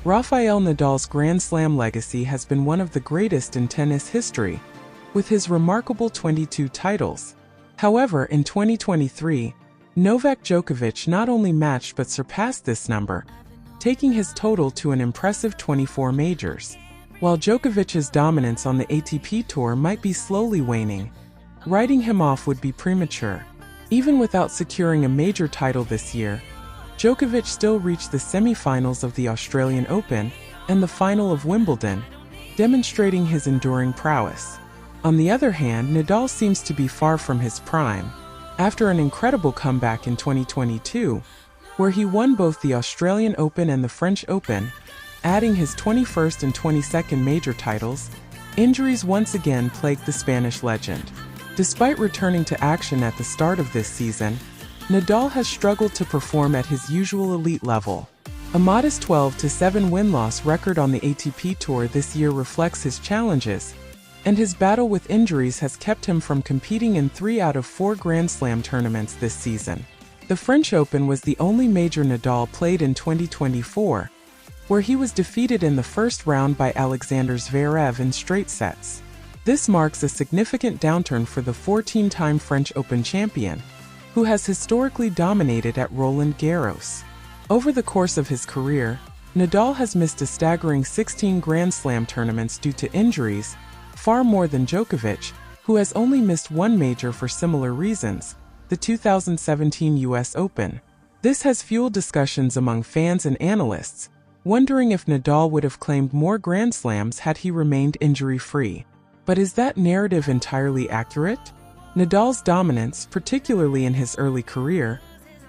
Rafael Nadal's Grand Slam legacy has been one of the greatest in tennis history, with his remarkable 22 titles. However, in 2023, Novak Djokovic not only matched but surpassed this number, taking his total to an impressive 24 majors. While Djokovic's dominance on the ATP Tour might be slowly waning, writing him off would be premature. Even without securing a major title this year, Djokovic still reached the semi-finals of the Australian Open and the final of Wimbledon, demonstrating his enduring prowess. On the other hand, Nadal seems to be far from his prime, after an incredible comeback in 2022, where he won both the Australian Open and the French Open, adding his 21st and 22nd major titles. Injuries once again plagued the Spanish legend. Despite returning to action at the start of this season, Nadal has struggled to perform at his usual elite level. A modest 12-7 win-loss record on the ATP Tour this year reflects his challenges, and his battle with injuries has kept him from competing in 3 out of 4 Grand Slam tournaments this season. The French Open was the only major Nadal played in 2024, where he was defeated in the first round by Alexander Zverev in straight sets. This marks a significant downturn for the 14-time French Open champion, who has historically dominated at Roland Garros. Over the course of his career, Nadal has missed a staggering 16 Grand Slam tournaments due to injuries, far more than Djokovic, who has only missed one major for similar reasons, the 2017 US Open. This has fueled discussions among fans and analysts, wondering if Nadal would have claimed more Grand Slams had he remained injury-free. But is that narrative entirely accurate? Nadal's dominance, particularly in his early career,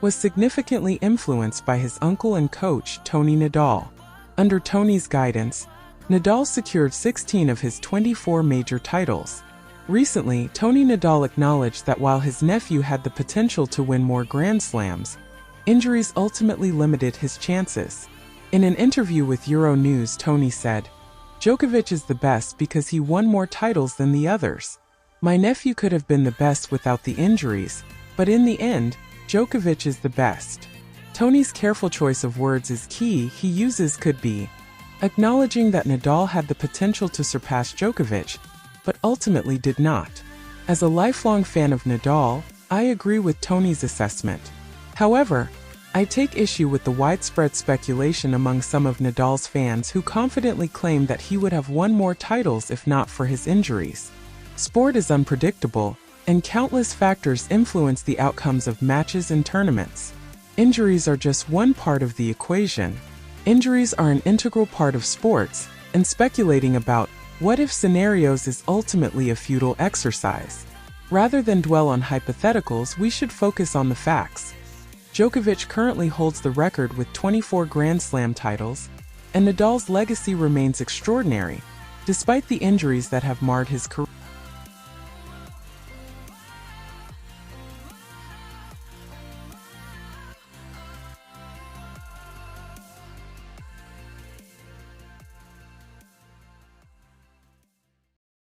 was significantly influenced by his uncle and coach, Tony Nadal. Under Tony's guidance, Nadal secured 16 of his 24 major titles. Recently, Tony Nadal acknowledged that while his nephew had the potential to win more Grand Slams, injuries ultimately limited his chances. In an interview with Euronews, Tony said, "Djokovic is the best because he won more titles than the others. My nephew could have been the best without the injuries, but in the end, Djokovic is the best." Tony's careful choice of words is key. He uses "could be," acknowledging that Nadal had the potential to surpass Djokovic, but ultimately did not. As a lifelong fan of Nadal, I agree with Tony's assessment. However, I take issue with the widespread speculation among some of Nadal's fans who confidently claim that he would have won more titles if not for his injuries. Sport is unpredictable, and countless factors influence the outcomes of matches and tournaments. Injuries are just one part of the equation. Injuries are an integral part of sports, and speculating about what-if scenarios is ultimately a futile exercise. Rather than dwell on hypotheticals, we should focus on the facts. Djokovic currently holds the record with 24 Grand Slam titles, and Nadal's legacy remains extraordinary, despite the injuries that have marred his career.